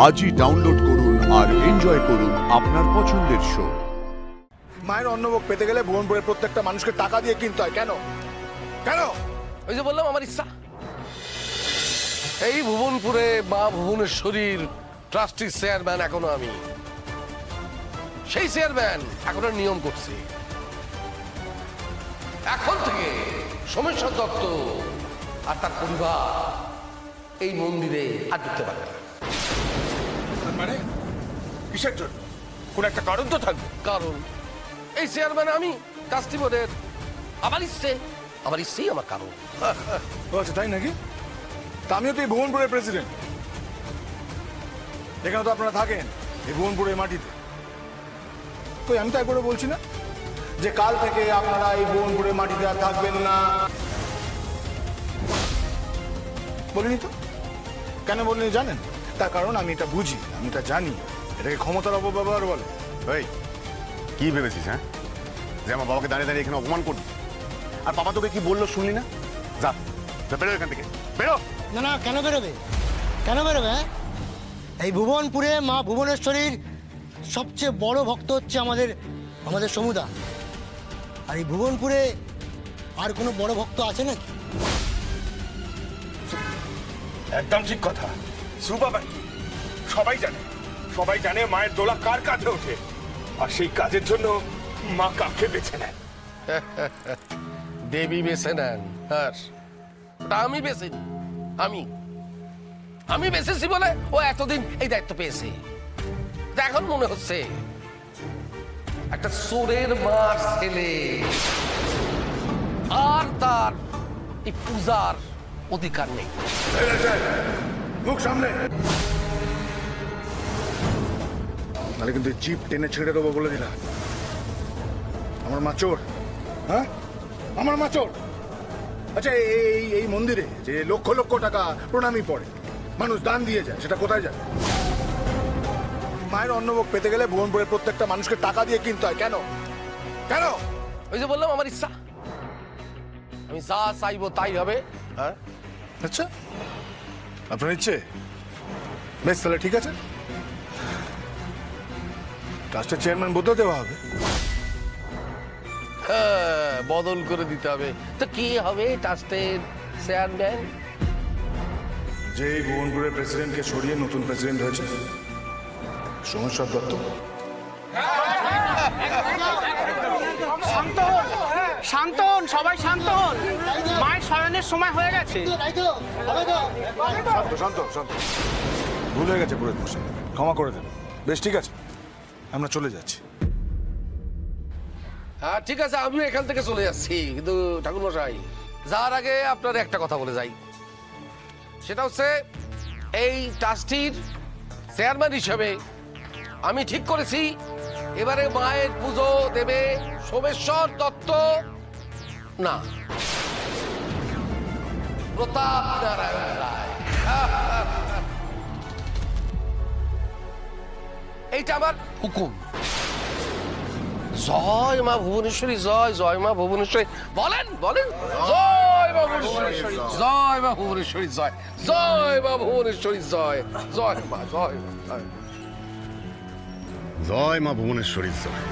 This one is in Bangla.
আজই ডাউনলোড করুন আর এনজয় করুন আপনার পছন্দের শো। মায়ের অন্নভোগ পেতে গেলে ভুবনপুরের প্রত্যেকটা মানুষকে টাকা দিয়ে কিনতে হয়। কেন কেন? ওই যে বললাম আমার ইচ্ছা। এই ভুবনপুরে মা ভুবনেশ্বরীর ট্রাস্টি চেয়ারম্যান এখনো আমি। সেই চেয়ারম্যান এখনো নিয়ম করছে, এখন থেকে সোমেশ্বর দত্ত আর তার পরিবার এই মন্দিরে আর ঢুকতে পারবে না। মানে কিসের জন্য? কোন একটা কারণ তো থাকবে। কারণ এই চেয়ারম্যান আমি, ট্রাস্টি বোর্ডের। আমার ইচ্ছেই আমার কারণ। আচ্ছা, তাই নাকি? তা আমিও তো এই ভুবনপুরের প্রেসিডেন্ট। এখানে তো আপনারা থাকেন এই ভুবনপুরের মাটিতে। তো আমি তো একবারও বলছি না যে কাল থেকে আপনারা এই ভুবনপুরের মাটিতে আর থাকবেন না? বলিনি তো। কেন বলিনি জানেন? তার কারণ আমি এটা বুঝি, আমি এটা জানি। এটাকে ক্ষমতার অপব্যবহার বলে। এই কি ভেবেছিস, হ্যাঁ, যে আমার বাবাকে দাঁড়িয়ে দাঁড়িয়ে এখানে অপমান করবি? আর বাবা তোকে কি বললো শুনলি না? যা বেরো এখান থেকে, বেরো। না না, কেন বেরোবে? কেন বেরোবে? এই ভুবনপুরে মা ভুবনেশ্বরীর সবচেয়ে বড় ভক্ত হচ্ছে আমাদের সমুদা। আর এই ভুবনপুরে আর কোনো বড় ভক্ত আছে নাকি? একদম ঠিক কথা। সুবাবা কি সবাই জানে মায়ের দোলা কার কাঁধে ওঠে, আর সেই কাজের জন্য মা কাকে বেছে নেন। দেবী বেছে নেন। আমি বেছে নি। আমি বেছেছি বলে ও এতদিন এই দায়িত্ব পেয়েছে। এখন মনে হচ্ছে একটা চোরের মার ছেলে আর তার এই পূজার অধিকার নেই। মুখ সামনে, নাহলে কিন্তু জিপ টেনে ছেড়ে দেবো বলে দিলাম। আমার মা চোর। হ্যাঁ, আমার মা চোর। আচ্ছা, এই মন্দিরে যে লক্ষ লক্ষ টাকা প্রণামী পড়ে, মানুষ দান দিয়ে যায়, সেটা কোথায় যায়? মায়ের অন্নভোগ পেতে গেলে ভুবনপুরের প্রত্যেকটা মানুষকে টাকা দিয়ে কিনতে হয়। কেন কেন? ওই যে বললাম আমার ইচ্ছা, আমি যা চাইবো তাই হবে। হ্যাঁ, আচ্ছা, আপনার ইচ্ছে? বেশ, তাহলে ঠিক আছে, ট্রাস্টের চেয়ারম্যান বদলে দেওয়া হবে। হ্যাঁ, বদল করে দিতে হবে। তো কি হবে ট্রাস্টের চেয়ারম্যান? যে এই ভুবনপুরের প্রেসিডেন্টকে সরিয়ে নতুন প্রেসিডেন্ট হয়েছে, সোমেশ্বর দত্ত। শান্ত হন, সবাই শান্ত হন। মায়ের শয়নের সময় হয়ে গেছে। শান্ত শান্ত, ভুল হয়ে গেছে পুরোহিত মশাই, ক্ষমা করে দেন। বেশ, ঠিক আছে, আমরা চলে যাচ্ছি। হ্যাঁ ঠিক আছে, আমিও এখান থেকে চলে যাচ্ছি। কিন্তু ঠাকুর মশাই, যার আগে আপনার একটা কথা বলে যাই। সেটা হচ্ছে এই ট্রাস্টির চেয়ারম্যান হিসেবে আমি ঠিক করেছি এবারে মায়ের পুজো দেবে সোমেশ্বর দত্ত না, প্রতাপ নারায়ণ রায়। এইটা আমার হুকুম। জয় মা ভুবনেশ্বরী, জয় জয় মা ভুবনেশ্বরী। বলেন বলেন, জয় মা ভুবনেশ্বরী, জয় মা ভুবনেশ্বরী, জয় জয় মা ভুবনেশ্বরী, জয় জয় মা, জয় মা, জয় মা ভুবনেশ্বরী, জয়।